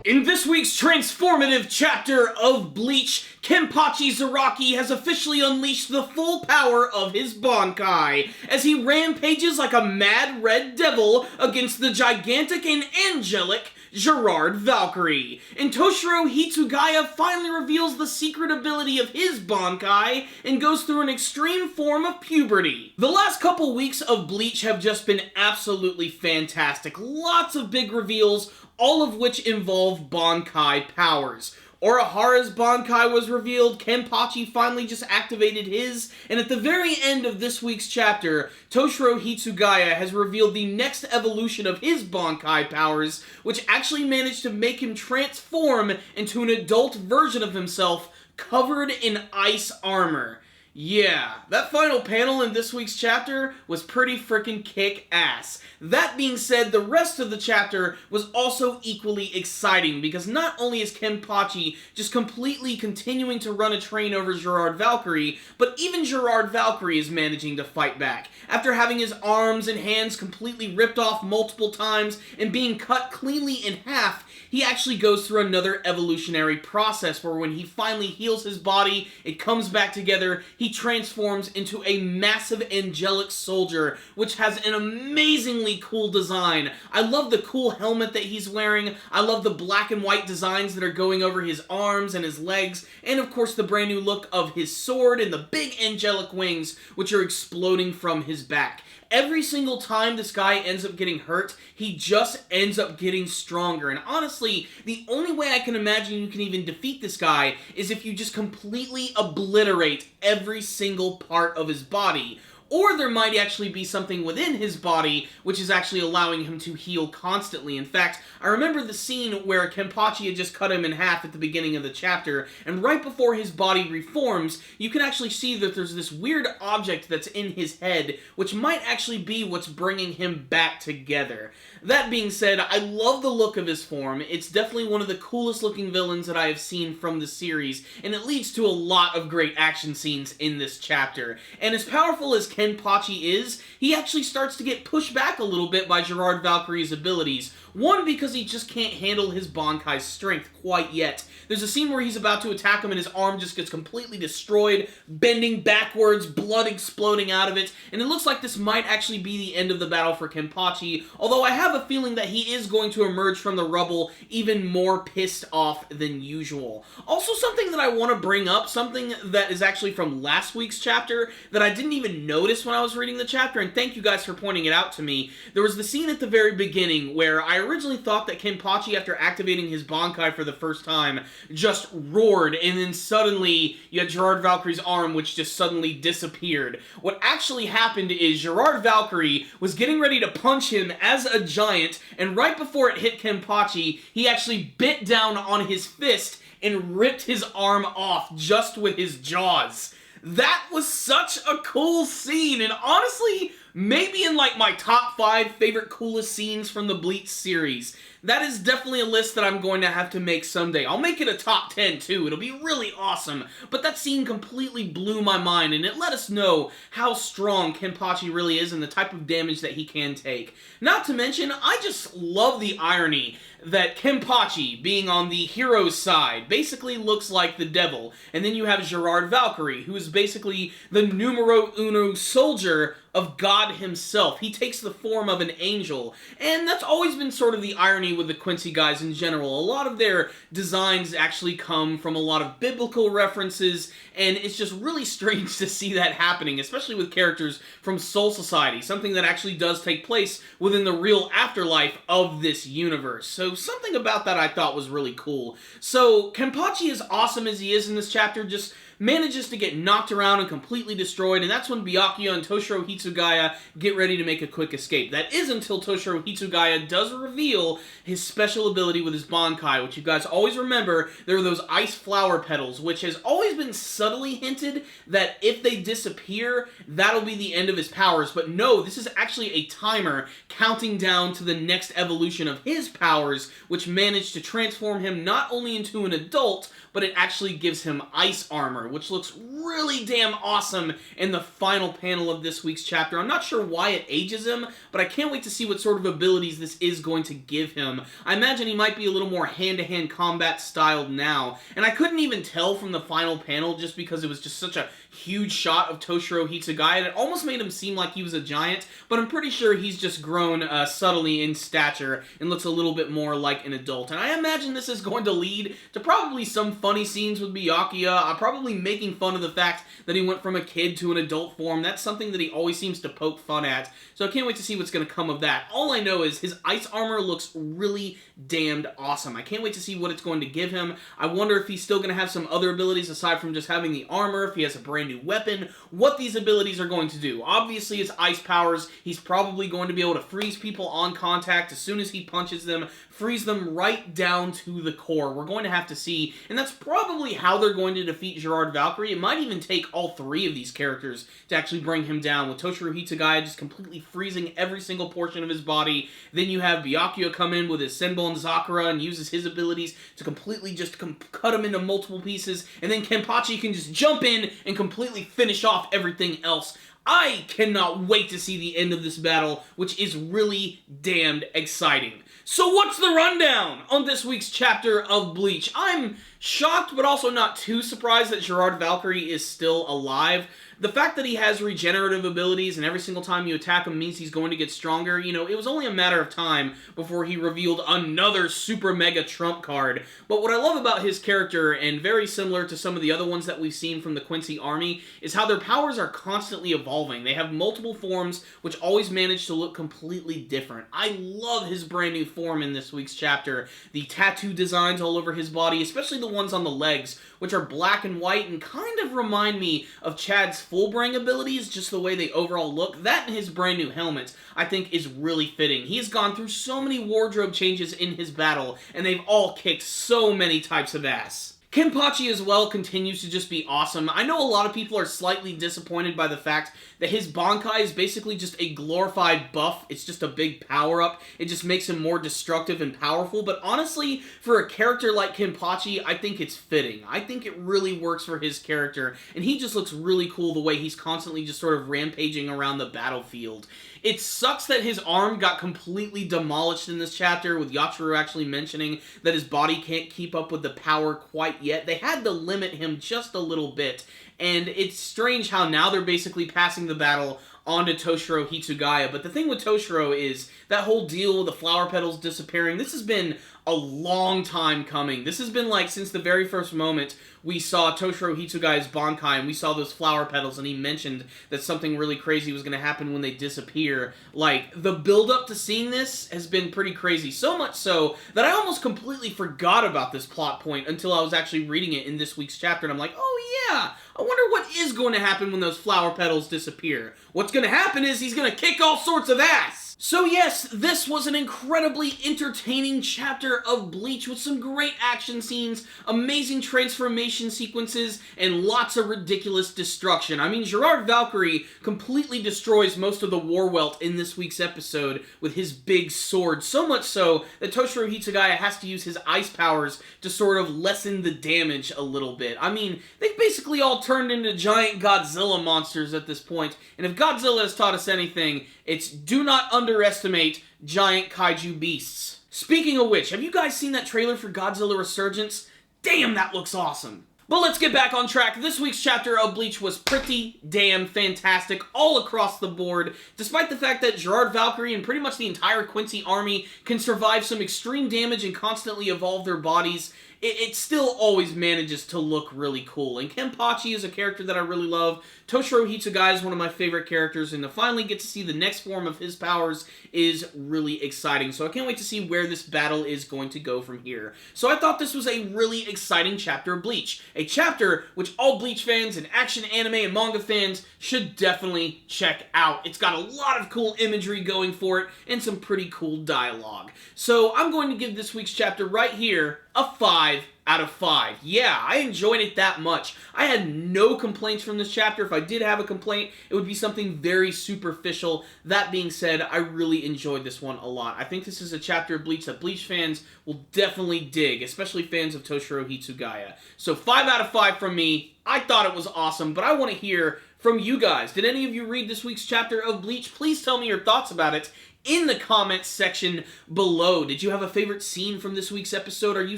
In this week's transformative chapter of Bleach, Kenpachi Zaraki has officially unleashed the full power of his Bankai as he rampages like a mad red devil against the gigantic and angelic Gerard Valkyrie. And Toshiro Hitsugaya finally reveals the secret ability of his Bankai and goes through an extreme form of puberty. The last couple weeks of Bleach have just been absolutely fantastic. Lots of big reveals, all of which involve Bankai powers. Urahara's Bankai was revealed, Kenpachi finally just activated his, and at the very end of this week's chapter, Toshiro Hitsugaya has revealed the next evolution of his Bankai powers, which actually managed to make him transform into an adult version of himself covered in ice armor. Yeah, that final panel in this week's chapter was pretty freaking kick-ass. That being said, the rest of the chapter was also equally exciting, because not only is Kenpachi just completely continuing to run a train over Gerard Valkyrie, but even Gerard Valkyrie is managing to fight back. After having his arms and hands completely ripped off multiple times and being cut cleanly in half, he actually goes through another evolutionary process where when he finally heals his body, it comes back together, he transforms into a massive angelic soldier, which has an amazingly cool design. I love the cool helmet that he's wearing, I love the black and white designs that are going over his arms and his legs, and of course the brand new look of his sword and the big angelic wings, which are exploding from his back. Every single time this guy ends up getting hurt, he just ends up getting stronger. And honestly, the only way I can imagine you can even defeat this guy is if you just completely obliterate every single part of his body. Or there might actually be something within his body which is actually allowing him to heal constantly. In fact, I remember the scene where Kenpachi had just cut him in half at the beginning of the chapter, and right before his body reforms, you can actually see that there's this weird object that's in his head, which might actually be what's bringing him back together. That being said, I love the look of his form. It's definitely one of the coolest looking villains that I have seen from the series, and it leads to a lot of great action scenes in this chapter. And as powerful as Kenpachi is, he actually starts to get pushed back a little bit by Gerard Valkyrie's abilities. One, because he just can't handle his Bankai's strength quite yet. There's a scene where he's about to attack him and his arm just gets completely destroyed, bending backwards, blood exploding out of it, and it looks like this might actually be the end of the battle for Kenpachi, although I have a feeling that he is going to emerge from the rubble even more pissed off than usual. Also, something that I want to bring up, something that is actually from last week's chapter that I didn't even notice when I was reading the chapter, and thank you guys for pointing it out to me. There was the scene at the very beginning where I originally thought that Kenpachi, after activating his Bankai for the first time, just roared, and then suddenly you had Gerard Valkyrie's arm which just suddenly disappeared. What actually happened is Gerard Valkyrie was getting ready to punch him as a giant, and right before it hit Kenpachi, he actually bit down on his fist and ripped his arm off just with his jaws. That was such a cool scene, and honestly, maybe in like my top 5 favorite coolest scenes from the Bleach series. That is definitely a list that I'm going to have to make someday. I'll make it a top 10 too, it'll be really awesome. But that scene completely blew my mind, and it let us know how strong Kenpachi really is and the type of damage that he can take. Not to mention, I just love the irony that Kenpachi, being on the hero's side, basically looks like the devil. And then you have Gerard Valkyrie, who is basically the numero uno soldier of God himself. He takes the form of an angel, and that's always been sort of the irony with the Quincy guys in general. A lot of their designs actually come from a lot of biblical references, and it's just really strange to see that happening, especially with characters from Soul Society, something that actually does take place within the real afterlife of this universe. So something about that I thought was really cool. So Kenpachi, as awesome as he is in this chapter, just manages to get knocked around and completely destroyed, and that's when Byakuya and Toshiro Hitsugaya get ready to make a quick escape. That is until Toshiro Hitsugaya does reveal his special ability with his Bankai, which you guys always remember, there are those ice flower petals, which has always been subtly hinted that if they disappear, that'll be the end of his powers. But no, this is actually a timer counting down to the next evolution of his powers, which managed to transform him not only into an adult, but it actually gives him ice armor, which looks really damn awesome in the final panel of this week's chapter. I'm not sure why it ages him, but I can't wait to see what sort of abilities this is going to give him. I imagine he might be a little more hand-to-hand combat styled now, and I couldn't even tell from the final panel just because it was just such a huge shot of Toshiro Hitsugaya. It almost made him seem like he was a giant, but I'm pretty sure he's just grown subtly in stature and looks a little bit more like an adult. And I imagine this is going to lead to probably some funny scenes with Byakuya, probably making fun of the fact that he went from a kid to an adult form. That's something that he always seems to poke fun at, so I can't wait to see what's going to come of that. All I know is his ice armor looks really damned awesome. I can't wait to see what it's going to give him. I wonder if he's still going to have some other abilities aside from just having the armor, if he has a brand new weapon, what these abilities are going to do. Obviously, his ice powers, he's probably going to be able to freeze people on contact as soon as he punches them, freeze them right down to the core. We're going to have to see, and that's probably how they're going to defeat Gerard Valkyrie. It might even take all three of these characters to actually bring him down, with Toshiro Hitsugaya just completely freezing every single portion of his body. Then you have Byakuya come in with his Senbon Zakura and uses his abilities to completely just cut him into multiple pieces, and then Kenpachi can just jump in and completely finish off everything else. I cannot wait to see the end of this battle, which is really damned exciting. So what's the rundown on this week's chapter of Bleach? I'm shocked, but also not too surprised that Gerard Valkyrie is still alive. The fact that he has regenerative abilities and every single time you attack him means he's going to get stronger, you know, it was only a matter of time before he revealed another super mega trump card. But what I love about his character, and very similar to some of the other ones that we've seen from the Quincy Army, is how their powers are constantly evolving. They have multiple forms, which always manage to look completely different. I love his brand new form in this week's chapter. The tattoo designs all over his body, especially the ones on the legs, which are black and white and kind of remind me of Chad's Fullbring abilities, just the way they overall look. That and his brand new helmet, I think, is really fitting. He has gone through so many wardrobe changes in his battle, and they've all kicked so many types of ass. Kenpachi as well continues to just be awesome. I know a lot of people are slightly disappointed by the fact that his Bankai is basically just a glorified buff. It's just a big power-up. It just makes him more destructive and powerful, but honestly, for a character like Kenpachi, I think it's fitting. I think it really works for his character, and he just looks really cool the way he's constantly just sort of rampaging around the battlefield. It sucks that his arm got completely demolished in this chapter, with Yachiru actually mentioning that his body can't keep up with the power quite yet. They had to limit him just a little bit, and it's strange how now they're basically passing the battle onto Toshiro Hitsugaya. But the thing with Toshiro is that whole deal with the flower petals disappearing, this has been a long time coming. This has been like since the very first moment we saw Toshiro Hitsugaya's Bankai and we saw those flower petals, and he mentioned that something really crazy was going to happen when they disappear. Like, the build-up to seeing this has been pretty crazy. So much so that I almost completely forgot about this plot point until I was actually reading it in this week's chapter, and I'm like, oh yeah, I wonder what is going to happen when those flower petals disappear. What's going to happen is he's going to kick all sorts of ass! So yes, this was an incredibly entertaining chapter of Bleach with some great action scenes, amazing transformation sequences, and lots of ridiculous destruction. I mean, Gerard Valkyrie completely destroys most of the War Welt in this week's episode with his big sword, so much so that Toshiro Hitsugaya has to use his ice powers to sort of lessen the damage a little bit. I mean, they've basically all turned into giant Godzilla monsters at this point, and if Godzilla has taught us anything, it's do not underestimate giant kaiju beasts. Speaking of which, have you guys seen that trailer for Godzilla Resurgence? Damn, that looks awesome. But let's get back on track. This week's chapter of Bleach was pretty damn fantastic all across the board, despite the fact that Gerard Valkyrie and pretty much the entire Quincy Army can survive some extreme damage and constantly evolve their bodies. It still always manages to look really cool. And Kenpachi is a character that I really love. Toshiro Hitsugaya is one of my favorite characters, and to finally get to see the next form of his powers is really exciting. So I can't wait to see where this battle is going to go from here. So I thought this was a really exciting chapter of Bleach. A chapter which all Bleach fans and action anime and manga fans should definitely check out. It's got a lot of cool imagery going for it, and some pretty cool dialogue. So I'm going to give this week's chapter right here a 5 5 out of 5. Yeah, I enjoyed it that much. I had no complaints from this chapter. If I did have a complaint, it would be something very superficial. That being said, I really enjoyed this one a lot. I think this is a chapter of Bleach that Bleach fans will definitely dig, especially fans of Toshiro Hitsugaya. So 5 out of 5 from me. I thought it was awesome, but I want to hear from you guys. Did any of you read this week's chapter of Bleach? Please tell me your thoughts about it in the comments section below. Did you have a favorite scene from this week's episode? Are you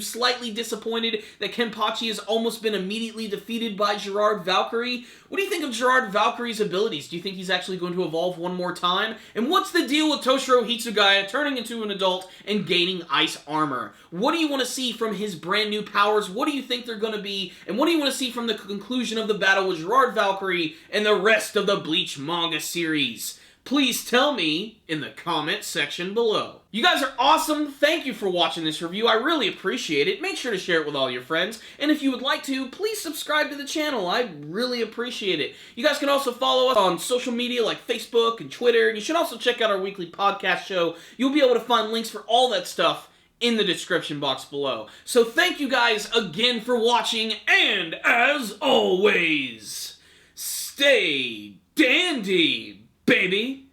slightly disappointed that Kenpachi has almost been immediately defeated by Gerard Valkyrie? What do you think of Gerard Valkyrie's abilities? Do you think he's actually going to evolve one more time? And what's the deal with Toshiro Hitsugaya turning into an adult and gaining ice armor? What do you want to see from his brand new powers? What do you think they're going to be? And what do you want to see from the conclusion of the battle with Gerard Valkyrie and the rest of the Bleach manga series? Please tell me in the comment section below. You guys are awesome. Thank you for watching this review. I really appreciate it. Make sure to share it with all your friends. And if you would like to, please subscribe to the channel. I really appreciate it. You guys can also follow us on social media like Facebook and Twitter. And you should also check out our weekly podcast show. You'll be able to find links for all that stuff in the description box below. So thank you guys again for watching. And as always, stay dandy, baby.